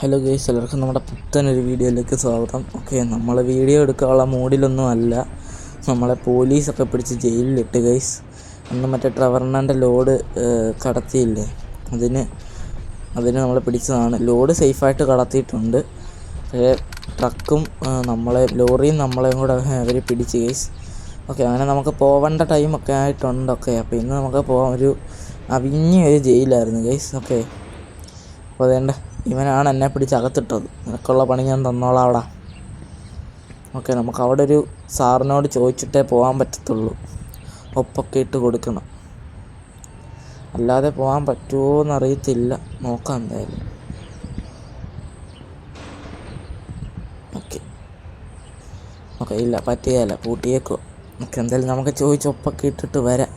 Hello guys, എല്ലാവർക്കും നമ്മുടെ പുത്തനൊരു വീഡിയോയിലേക്ക് സ്വാഗതം. ഓക്കെ, നമ്മൾ വീഡിയോ എടുക്കാനുള്ള മൂഡിലൊന്നും അല്ല. നമ്മളെ പോലീസൊക്കെ പിടിച്ച് ജയിലിലിട്ട് ഗൈസ്. അന്ന് മറ്റേ ട്രവറിനാൻ്റെ ലോഡ് കടത്തിയില്ലേ, അതിന് നമ്മൾ പിടിച്ചതാണ്. ലോഡ് സേഫായിട്ട് കടത്തിയിട്ടുണ്ട്. പക്ഷേ ട്രക്കും ലോറിയും നമ്മളെയും കൂടെ അവർ പിടിച്ച് ഗൈസ്. ഓക്കെ, അങ്ങനെ നമുക്ക് പോവേണ്ട ടൈമൊക്കെ ആയിട്ടുണ്ട്. ഓക്കെ, അപ്പോൾ ഇന്ന് നമുക്ക് പോകാൻ ഒരു അവിഞ്ഞൊരു ജയിലായിരുന്നു ഗൈസ്. ഓക്കെ, അപ്പോൾ അതേണ്ട ഇവനാണ് എന്നെ പിടിച്ച് അകത്തിട്ടത്. നിനക്കുള്ള പണി ഞാൻ തന്നോളാം അവിടെ. ഓക്കെ, നമുക്ക് അവിടെ ഒരു സാറിനോട് ചോദിച്ചിട്ടേ പോകാൻ പറ്റത്തുള്ളൂ. ഒപ്പൊക്കെ ഇട്ട് കൊടുക്കണം, അല്ലാതെ പോകാൻ പറ്റുമോ എന്നറിയത്തില്ല. നോക്കാം എന്തായാലും. ഓക്കെ ഇല്ല, പറ്റിയല്ല, പൂട്ടിയേക്കോ. ഓക്കെ, എന്തായാലും നമുക്ക് ചോദിച്ച് ഒപ്പൊക്കെ ഇട്ടിട്ട് വരാം.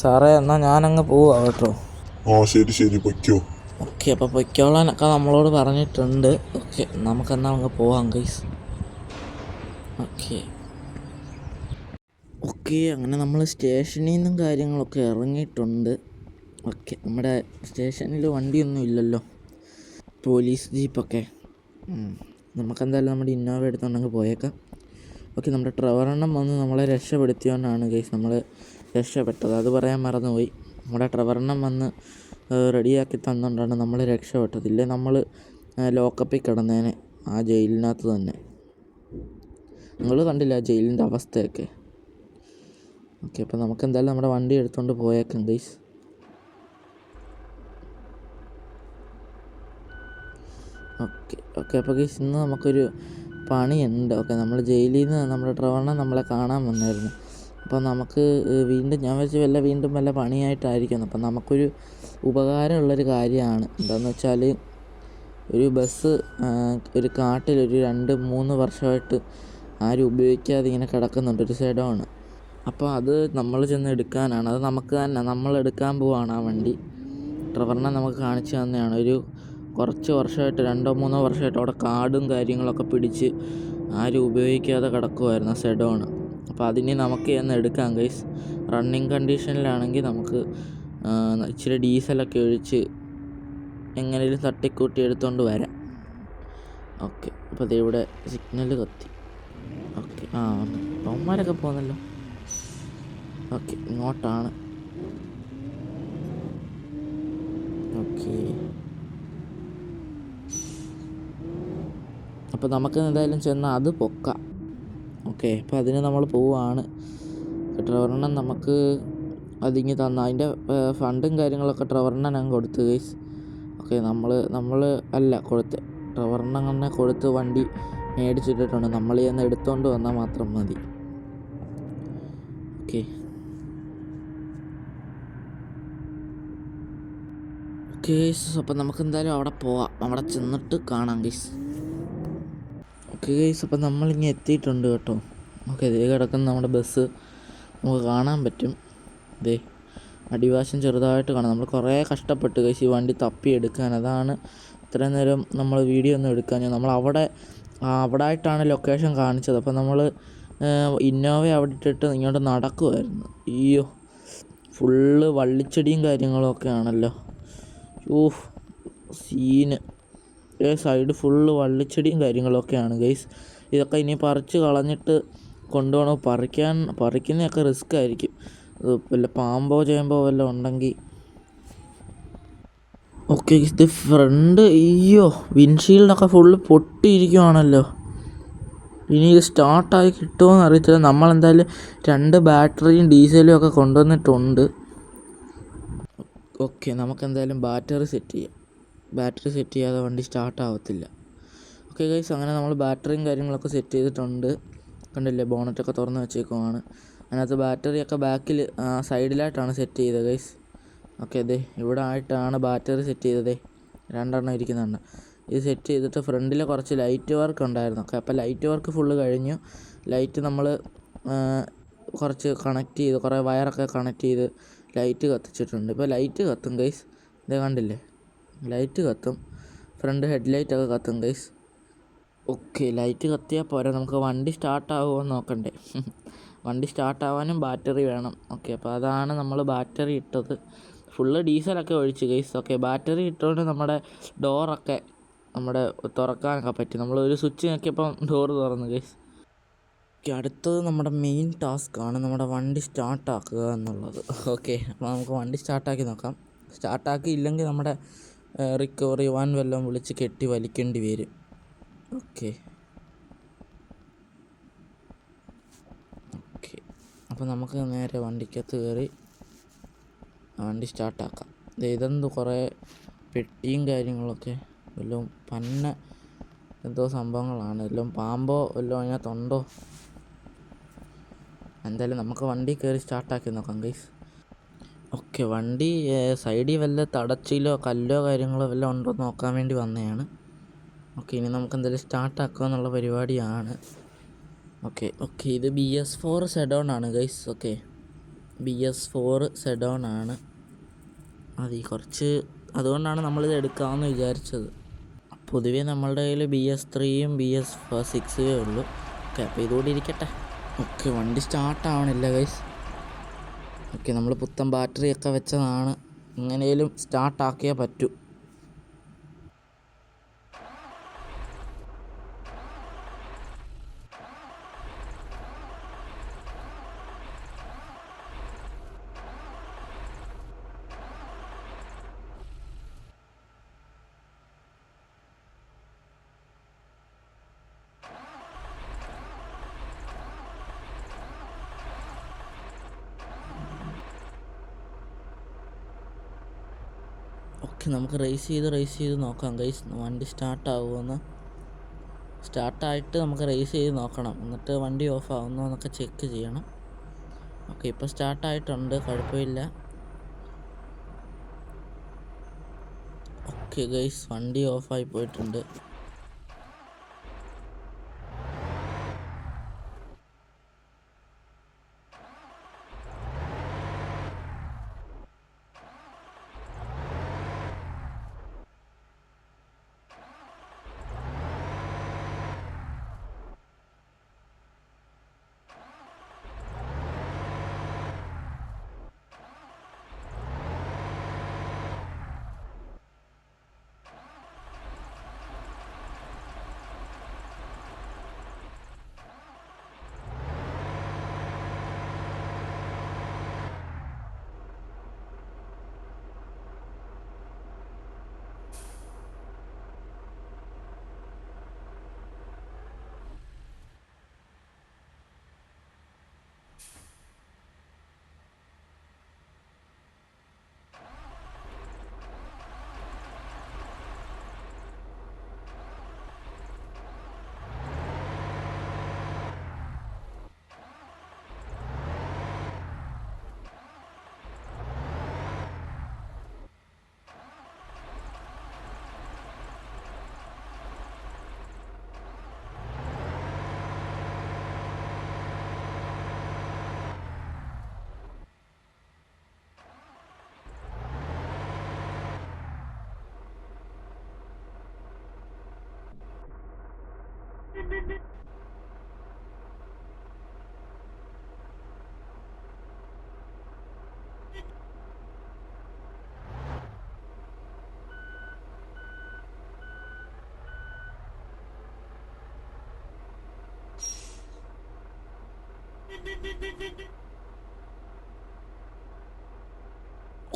സാറേ, എന്നാൽ ഞാനങ്ങ് പോവാം കേട്ടോ. ശരി പൊയ്ക്കോ. ഓക്കെ, അപ്പോൾ പൊയ്ക്കോളാനൊക്കെ നമ്മളോട് പറഞ്ഞിട്ടുണ്ട്. ഓക്കെ, നമുക്കെന്നാൽ അങ്ങ് പോവാം ഗൈസ്. ഓക്കെ, അങ്ങനെ നമ്മൾ സ്റ്റേഷനിൽ നിന്നും കാര്യങ്ങളൊക്കെ ഇറങ്ങിയിട്ടുണ്ട്. ഓക്കെ, നമ്മുടെ സ്റ്റേഷനിൽ വണ്ടിയൊന്നും ഇല്ലല്ലോ, പോലീസ് ജീപ്പൊക്കെ. നമുക്കെന്തായാലും നമ്മുടെ ഇന്നോവ എടുത്തുകൊണ്ടങ്ങ് പോയേക്കാം. ഓക്കെ, നമ്മുടെ ട്രവറെണ്ണം വന്ന് നമ്മളെ രക്ഷപ്പെടുത്തിയോണ്ടാണ് ഗൈസ് നമ്മൾ രക്ഷപ്പെട്ടത്. അത് പറയാൻ മറന്നുപോയി. നമ്മുടെ ട്രവറെണ്ണം വന്ന് റെഡിയാക്കി തന്നുകൊണ്ടാണ് നമ്മൾ രക്ഷപ്പെട്ടത്. ഇല്ലേ നമ്മൾ ലോക്കപ്പിൽ കിടന്നേനെ, ആ ജയിലിനകത്ത് തന്നെ. നിങ്ങൾ കണ്ടില്ല ആ ജയിലിൻ്റെ അവസ്ഥയൊക്കെ. ഓക്കെ, അപ്പോൾ നമുക്കെന്തായാലും നമ്മുടെ വണ്ടി എടുത്തുകൊണ്ട് പോയേക്കാം ഗൈസ്. ഓക്കെ അപ്പോൾ ഗൈസ്, ഇന്ന് നമുക്കൊരു പണിയുണ്ട്. ഓക്കെ, നമ്മൾ ജയിലിൽ നിന്ന് നമ്മുടെ ട്രവറിനെ നമ്മളെ കാണാൻ വന്നായിരുന്നു. അപ്പോൾ നമുക്ക് വീണ്ടും ഞാൻ വെച്ച് വീണ്ടും വല്ല പണിയായിട്ടായിരിക്കും. അപ്പം നമുക്കൊരു ഉപകാരമുള്ളൊരു കാര്യമാണ്. എന്താണെന്ന് വെച്ചാൽ, ഒരു ബസ് ഒരു കാട്ടിലൊരു 2-3 വർഷമായിട്ട് ആരും ഉപയോഗിക്കാതെ ഇങ്ങനെ കിടക്കുന്നുണ്ട്, ഒരു സെഡോണ്. അപ്പോൾ അത് നമ്മൾ ചെന്ന് എടുക്കാനാണ്. അത് നമുക്ക് തന്നെ, നമ്മൾ എടുക്കാൻ പോവാണ് ആ വണ്ടി. ട്രവറിനെ നമുക്ക് കാണിച്ചു തന്നെയാണ്. കുറച്ച് വർഷമായിട്ട് 2-3 വർഷമായിട്ട് അവിടെ കാടും കാര്യങ്ങളൊക്കെ പിടിച്ച് ആരും ഉപയോഗിക്കാതെ കിടക്കുമായിരുന്നു സെഡോണ്. അപ്പോൾ അതിന് നമുക്ക് ചെന്ന് എടുക്കാം ഗൈസ്. റണ്ണിങ് കണ്ടീഷനിലാണെങ്കിൽ നമുക്ക് ഇച്ചിരി ഡീസലൊക്കെ ഒഴിച്ച് എങ്ങനെയും തട്ടിക്കൂട്ടി എടുത്തുകൊണ്ട് വരാം. ഓക്കെ, അപ്പോൾ ദേ ഇവിടെ സിഗ്നൽ കത്തി. ഓക്കെ, അവന്മാരൊക്കെ പോകുന്നല്ലോ. ഓക്കെ, ഇങ്ങോട്ടാണ്. ഓക്കെ, അപ്പോൾ നമുക്ക് എന്തായാലും ചെന്ന് അത് പൊക്കാം. ഓക്കെ, അപ്പോൾ അതിന് നമ്മൾ പോവുകയാണ്. ട്രവറിനെ നമുക്ക് അതിങ്ങ് തന്ന അതിൻ്റെ ഫണ്ടും കാര്യങ്ങളൊക്കെ ട്രവറിനെ ഞാൻ കൊടുത്തു ഗൈസ്. ഓക്കെ, നമ്മൾ അല്ല കൊടുത്ത്, ട്രവറിനെ അങ്ങനെ കൊടുത്ത് വണ്ടി മേടിച്ചിട്ടിട്ടുണ്ട്. നമ്മൾ ചെന്ന് എടുത്തുകൊണ്ട് വന്നാൽ മാത്രം മതി. ഓക്കെ ഗൈസ്, അപ്പം നമുക്ക് എന്തായാലും അവിടെ പോവാം. അവിടെ ചെന്നിട്ട് കാണാം ഗൈസ്. ഓക്കെ ഗൈസ്, അപ്പം നമ്മളിങ്ങനെ എത്തിയിട്ടുണ്ട് കേട്ടോ. ഓക്കെ, ഇതേ കിടക്കുന്ന നമ്മുടെ ബസ് നമുക്ക് കാണാൻ പറ്റും. ഇതേ അടിവാശം ചെറുതായിട്ട് കാണാം. നമ്മൾ കുറേ കഷ്ടപ്പെട്ട് ഗൈസ് ഈ വണ്ടി തപ്പിയെടുക്കാൻ. അതാണ് ഇത്രയും നേരം നമ്മൾ വീഡിയോ ഒന്നും എടുക്കാൻ. നമ്മൾ അവിടെ ആയിട്ടാണ് ലൊക്കേഷൻ കാണിച്ചത്. അപ്പോൾ നമ്മൾ ഇന്നോവ അവിടെ ഇട്ടിട്ട് ഇങ്ങോട്ട് നടക്കുമായിരുന്നു. അയ്യോ, ഫുള്ള് വള്ളിച്ചെടിയും കാര്യങ്ങളൊക്കെ ആണല്ലോ. സീന്. സൈഡ് ഫുള്ള് വള്ളിച്ചെടിയും കാര്യങ്ങളൊക്കെയാണ് ഗൈസ്. ഇതൊക്കെ ഇനി പറിച്ച് കളഞ്ഞിട്ട് കൊണ്ടുപോകണം. പറിക്കുന്നതൊക്കെ റിസ്ക് ആയിരിക്കും. വല്ല പാമ്പോ ചേമ്പോ വല്ലതും ഉണ്ടെങ്കിൽ. ഓക്കെ, ഇത് ഫ്രണ്ട് വിൻഷീൽഡൊക്കെ ഫുള്ള് പൊട്ടിയിരിക്കുവാണല്ലോ. ഇനി ഇത് സ്റ്റാർട്ടായി കിട്ടുമോ എന്ന് അറിയത്തില്ല. നമ്മളെന്തായാലും 2 ബാറ്ററിയും ഡീസലും ഒക്കെ കൊണ്ടുവന്നിട്ടുണ്ട്. ഓക്കെ, നമുക്കെന്തായാലും ബാറ്ററി സെറ്റ് ചെയ്യാം. ബാറ്ററി സെറ്റ് ചെയ്യാതെ വണ്ടി സ്റ്റാർട്ടാവത്തില്ല. ഓക്കെ ഗൈസ്, അങ്ങനെ നമ്മൾ ബാറ്ററിയും കാര്യങ്ങളൊക്കെ സെറ്റ് ചെയ്തിട്ടുണ്ട്. കണ്ടില്ലേ, ബോണറ്റൊക്കെ തുറന്ന് വെച്ചേക്കുവാണ്. അതിനകത്ത് ബാറ്ററിയൊക്കെ ബാക്കിൽ സൈഡിലായിട്ടാണ് സെറ്റ് ചെയ്തത് ഗൈസ്. ഓക്കെ, അതെ ഇവിടെ ആയിട്ടാണ് ബാറ്ററി സെറ്റ് ചെയ്തത്. 2 എണ്ണം ഇരിക്കുന്നുണ്ട്. ഇത് സെറ്റ് ചെയ്തിട്ട് ഫ്രണ്ടിൽ കുറച്ച് ലൈറ്റ് വർക്ക് ഉണ്ടായിരുന്നു. ഓക്കെ, അപ്പോൾ ലൈറ്റ് വർക്ക് ഫുള്ള് കഴിഞ്ഞു. ലൈറ്റ് നമ്മൾ കുറച്ച് കണക്ട് ചെയ്ത്, കുറേ വയറൊക്കെ കണക്ട് ചെയ്ത് ലൈറ്റ് കത്തിച്ചിട്ടുണ്ട്. ഇപ്പോൾ ലൈറ്റ് കത്തും ഗൈസ്. ഇത് കണ്ടില്ലേ, ലൈറ്റ് കത്തും. ഫ്രണ്ട് ഹെഡ്ലൈറ്റൊക്കെ കത്തും ഗൈസ്. ഓക്കെ, ലൈറ്റ് കത്തിയാൽ പോരാ, നമുക്ക് വണ്ടി സ്റ്റാർട്ടാവുമോ എന്ന് നോക്കണ്ടേ. വണ്ടി സ്റ്റാർട്ടാവാനും ബാറ്ററി വേണം. ഓക്കെ, അപ്പോൾ അതാണ് നമ്മൾ ബാറ്ററി ഇട്ടത്. ഫുള്ള് ഡീസലൊക്കെ ഒഴിച്ച് ഗൈസ്. ഓക്കെ, ബാറ്ററി ഇട്ടുകൊണ്ട് നമ്മുടെ ഡോറൊക്കെ തുറക്കാനൊക്കെ പറ്റി. നമ്മളൊരു സ്വിച്ച് നോക്കിയപ്പം ഡോറ് തുറന്നു ഗൈസ്. ഓക്കെ, അടുത്തത് നമ്മുടെ മെയിൻ ടാസ്ക്കാണ് നമ്മുടെ വണ്ടി സ്റ്റാർട്ടാക്കുക എന്നുള്ളത്. ഓക്കെ, അപ്പോൾ നമുക്ക് വണ്ടി സ്റ്റാർട്ടാക്കി നോക്കാം. സ്റ്റാർട്ടാക്കി ഇല്ലെങ്കിൽ നമ്മുടെ റിക്കവറി വാൻ വല്ലതും വിളിച്ച് കെട്ടി വലിക്കേണ്ടി വരും. ഓക്കെ ഓക്കെ അപ്പോൾ നമുക്ക് നേരെ വണ്ടിക്കകത്ത് കയറി വണ്ടി സ്റ്റാർട്ടാക്കാം. ഇതെന്ത് കുറേ പെട്ടിയും കാര്യങ്ങളൊക്കെ വല്ലതും എന്തോ സംഭവങ്ങളാണ്. വല്ലതും പാമ്പോ വല്ലതും അതിനകത്തുണ്ടോ? എന്തായാലും നമുക്ക് വണ്ടി കയറി സ്റ്റാർട്ടാക്കി നോക്കാം ഗൈസ്. ഓക്കെ, വണ്ടി സൈഡിൽ വല്ല തടച്ചിലോ കല്ലോ കാര്യങ്ങളോ വല്ലതും ഉണ്ടോ നോക്കാൻ വേണ്ടി വന്നതാണ്. ഓക്കെ, ഇനി നമുക്ക് എന്തായാലും സ്റ്റാർട്ടാക്കുക എന്നുള്ള പരിപാടിയാണ്. ഓക്കെ, ഇത് BS4 സെഡോൺ ആണ് ഗൈസ്. ഓക്കെ, BS4 സെഡോൺ ആണ്. അതുകൊണ്ടാണ് നമ്മളിത് എടുക്കാമെന്ന് വിചാരിച്ചത്. പൊതുവേ നമ്മളുടെ കയ്യിൽ BS3യും BS6 ഉള്ളൂ. ഓക്കെ, അപ്പോൾ ഇതുകൂടി ഇരിക്കട്ടെ. ഓക്കെ, വണ്ടി സ്റ്റാർട്ടാവണില്ല ഗൈസ്. ഓക്കെ, നമ്മൾ പുത്തൻ ബാറ്ററിയൊക്കെ വെച്ചതാണ്. എങ്ങനെയും സ്റ്റാർട്ടാക്കിയേ പറ്റൂ. ഓക്കെ, നമുക്ക് റേസ് ചെയ്ത് നോക്കാം ഗൈസ്, വണ്ടി സ്റ്റാർട്ടാകുമെന്ന്. സ്റ്റാർട്ടായിട്ട് നമുക്ക് റേസ് ചെയ്ത് നോക്കണം, എന്നിട്ട് വണ്ടി ഓഫ് ആകുന്നോ എന്നൊക്കെ ചെക്ക് ചെയ്യണം. ഓക്കെ, ഇപ്പോൾ സ്റ്റാർട്ടായിട്ടുണ്ട്, കുഴപ്പമില്ല. ഓക്കെ ഗൈസ്, വണ്ടി ഓഫായി പോയിട്ടുണ്ട്.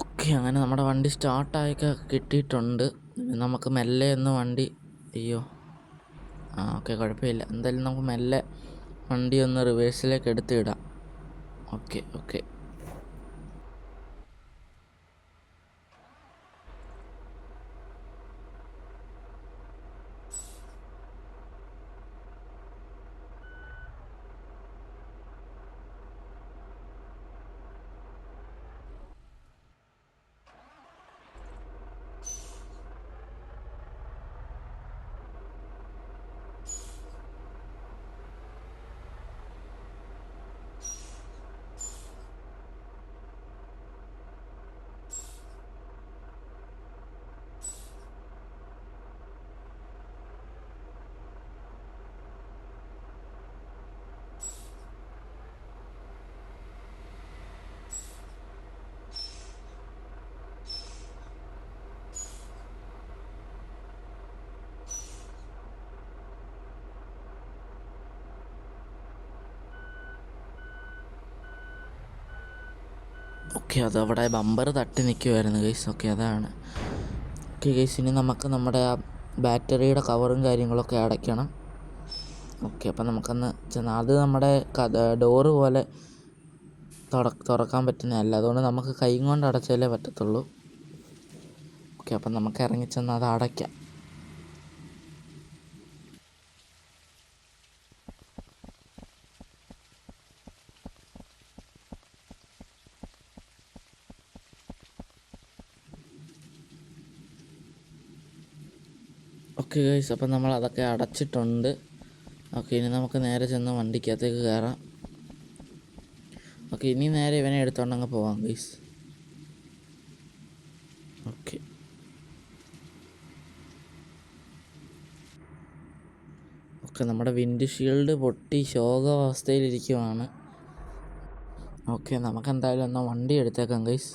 ഓക്കെ, അങ്ങനെ നമ്മുടെ വണ്ടി സ്റ്റാർട്ടായൊക്കെ കിട്ടിയിട്ടുണ്ട്. നമുക്ക് മെല്ലെ ഒന്ന് വണ്ടി ഓക്കെ, കുഴപ്പമില്ല. എന്തായാലും നമുക്ക് മെല്ലെ വണ്ടി ഒന്ന് റിവേഴ്സിലേക്ക് എടുത്തിടാം. ഓക്കെ ഓക്കെ, അതവിടെ ബമ്പർ തട്ടി നിൽക്കുമായിരുന്നു ഗൈസ്. ഓക്കെ, അതാണ്. ഓക്കെ ഗൈസ്, ഇനി നമുക്ക് നമ്മുടെ ആ ബാറ്ററിയുടെ കവറും കാര്യങ്ങളൊക്കെ അടയ്ക്കണം. ഓക്കെ, അപ്പം നമുക്കൊന്ന് അത് നമ്മുടെ ഡോറ് പോലെ തുറക്കാൻ പറ്റുന്നതല്ല, അതുകൊണ്ട് നമുക്ക് കൈ കൊണ്ട് അടച്ചാലേ പറ്റത്തുള്ളൂ. ഓക്കെ, അപ്പം നമുക്ക് ഇറങ്ങിച്ചെന്ന് അത് അടയ്ക്കാം. ഓക്കെ ഗൈസ്, അപ്പം നമ്മൾ അതൊക്കെ അടച്ചിട്ടുണ്ട്. ഓക്കെ, ഇനി നമുക്ക് നേരെ ചെന്ന് വണ്ടിക്കകത്തേക്ക് കയറാം. ഓക്കെ, ഇനി നേരെ ഇവനെ എടുത്തോണ്ടങ്ങ് പോവാം ഗൈസ്. ഓക്കെ, ഓക്കെ, നമ്മുടെ വിൻഡ് ഷീൽഡ് പൊട്ടി ശോകാവസ്ഥയിലിരിക്കുവാണ്. ഓക്കെ, നമുക്ക് എന്തായാലും എന്നാൽ വണ്ടി എടുത്തേക്കാം ഗൈസ്.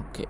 ഓക്കെ,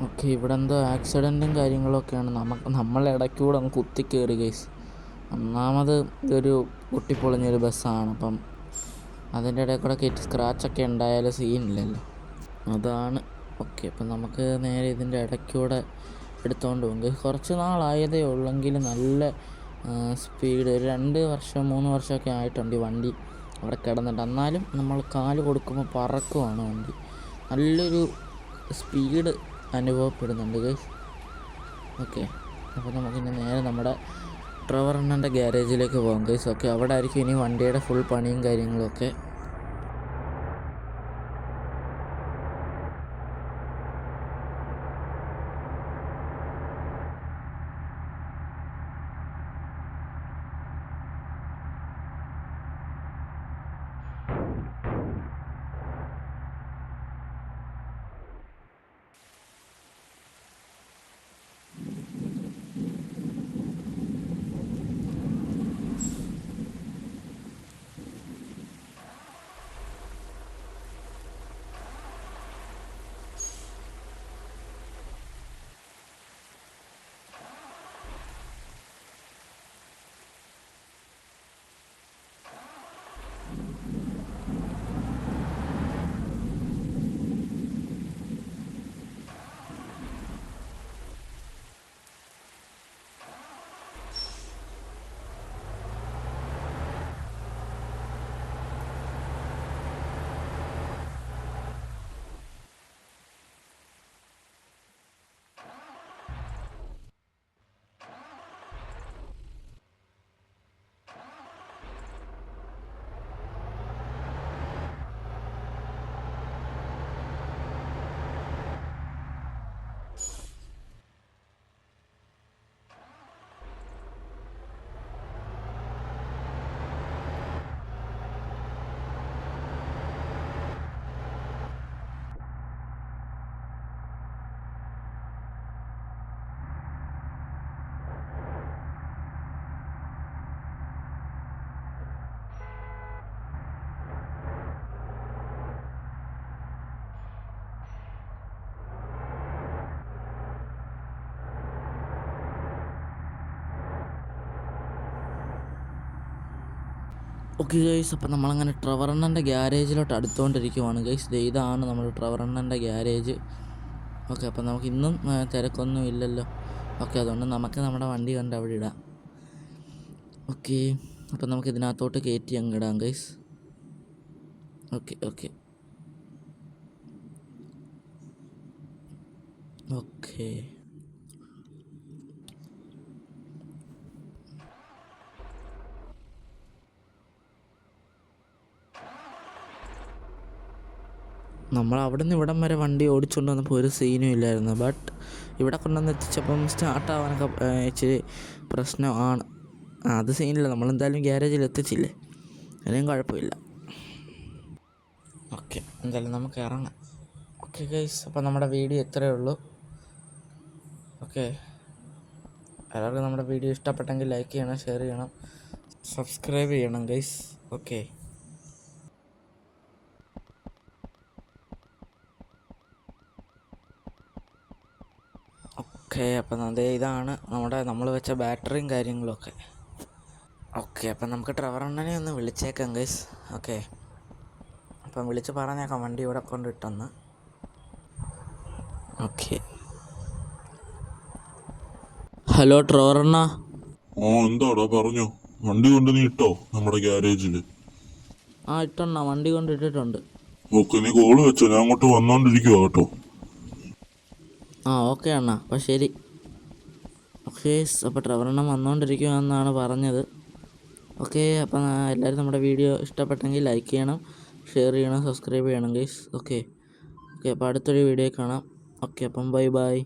ഓക്കെ, ഇവിടെ എന്തോ ആക്സിഡൻറ്റും കാര്യങ്ങളൊക്കെയാണ്. നമ്മളിടയ്ക്കൂടെ അങ്ങ് കുത്തിക്കയറി ഗൈസ്. ഒന്നാമത് ഇതൊരു പൊട്ടിപ്പൊളിഞ്ഞൊരു ബസ്സാണ്, അപ്പം അതിൻ്റെ ഇടയിൽ കൂടെ കയറ്റി സ്ക്രാച്ചൊക്കെ ഉണ്ടായാലും സീനില്ലല്ലോ, അതാണ്. ഓക്കെ, അപ്പം നമുക്ക് നേരെ ഇതിൻ്റെ ഇടയ്ക്കൂടെ എടുത്തുകൊണ്ട് പോകും. കുറച്ച് നാളായതേ ഉള്ളെങ്കിൽ നല്ല സ്പീഡ്, ഒരു 2 വർഷം 3 വർഷമൊക്കെ ആയിട്ടുണ്ട് ഈ വണ്ടി അവിടെ കിടന്നിട്ട്. എന്നാലും നമ്മൾ കാല് കൊടുക്കുമ്പോൾ പറക്കുവാണ് വണ്ടി. നല്ലൊരു സ്പീഡ് അനുഭവപ്പെടുന്നുണ്ട് ഗൈസ്. ഓക്കെ, അപ്പോൾ നമുക്കിനി നേരെ നമ്മുടെ ട്രെവർ അണ്ണൻ്റെ ഗ്യാരേജിലേക്ക് പോകാം ഗൈസ്. ഓക്കെ, അവിടെ ആയിരിക്കും ഇനി വണ്ടിയുടെ ഫുൾ പണിയും കാര്യങ്ങളൊക്കെ. ഓക്കെ ഗൈസ്, അപ്പോൾ നമ്മളങ്ങനെ ട്രവറണ്ണൻ്റെ ഗ്യാരേജിലോട്ട് അടുത്തുകൊണ്ടിരിക്കുവാണ് ഗൈസ്. ഇതാണ് നമ്മുടെ ട്രവറണ്ണൻ്റെ ഗ്യാരേജ്. ഓക്കെ, അപ്പോൾ നമുക്ക് ഇന്നും തിരക്കൊന്നും ഇല്ലല്ലോ. ഓക്കെ, അതുകൊണ്ട് നമുക്ക് നമ്മുടെ വണ്ടി കണ്ട് അവിടെ ഇടാം. ഓക്കെ, അപ്പോൾ നമുക്ക് ഇതിനകത്തോട്ട് കയറ്റി അങ്ങ് ഇടാം ഗൈസ്. ഓക്കെ ഓക്കെ ഓക്കെ നമ്മൾ അവിടെ നിന്ന് ഇവിടം വരെ വണ്ടി ഓടിച്ചുകൊണ്ട് വന്നപ്പോൾ ഒരു സീനും ഇല്ലായിരുന്നു. ബട്ട് ഇവിടെ കൊണ്ടുവന്ന് എത്തിച്ചപ്പം സ്റ്റാർട്ടാവാനൊക്കെ ഇച്ചിരി പ്രശ്നമാണ്. അത് സീനില്ല, നമ്മളെന്തായാലും ഗ്യാരേജിൽ എത്തിച്ചില്ലേ, അതിനും കുഴപ്പമില്ല. ഓക്കെ, എന്തായാലും നമുക്ക് ഇറങ്ങാം. ഓക്കെ ഗൈസ്, അപ്പോൾ നമ്മുടെ വീഡിയോ ഇത്രയേ ഉള്ളൂ. ഓക്കെ, എല്ലാവർക്കും നമ്മുടെ വീഡിയോ ഇഷ്ടപ്പെട്ടെങ്കിൽ ലൈക്ക് ചെയ്യണം, ഷെയർ ചെയ്യണം, സബ്സ്ക്രൈബ് ചെയ്യണം ഗൈസ്. ഓക്കെ. ഓക്കെ, അപ്പം അതേ ഇതാണ് നമ്മൾ വെച്ച ബാറ്ററിയും കാര്യങ്ങളൊക്കെ. ഓക്കെ, അപ്പം നമുക്ക് ട്രവറണ്ണനെ ഒന്ന് വിളിച്ചേക്കാം ഗൈസ്. ഓക്കെ, അപ്പം വിളിച്ച് പറഞ്ഞേക്കാം വണ്ടി ഇവിടെ കൊണ്ടിട്ടെന്ന്. Okay, hello ട്രവറണ്ണ. എന്താടാ പറഞ്ഞോ? വണ്ടി കൊണ്ട് നീ ഇട്ടോ നമ്മുടെ ഗ്യാരേജില്? ഇട്ടണ്ണ, വണ്ടി കൊണ്ടിട്ടിട്ടുണ്ട്. ഓക്കെ, നീ കോള് വെച്ചോ, ഞാൻ അങ്ങോട്ട് വന്നോണ്ടിരിക്കുവാ കേട്ടോ. ഓക്കെ അണ്ണ, അപ്പം ശരി. ഓക്കെ, അപ്പോൾ ട്രവറണ്ണൻ വന്നുകൊണ്ടിരിക്കുമെന്നാണ് പറഞ്ഞത്. ഓക്കെ, അപ്പം എല്ലാവരും നമ്മുടെ വീഡിയോ ഇഷ്ടപ്പെട്ടെങ്കിൽ ലൈക്ക് ചെയ്യണം, ഷെയർ ചെയ്യണം, സബ്സ്ക്രൈബ് ചെയ്യണം ഗൈസ്. ഓക്കെ ഓക്കെ, അപ്പോൾ അടുത്തൊരു വീഡിയോ കാണാം. ഓക്കെ, അപ്പം ബൈ ബൈ.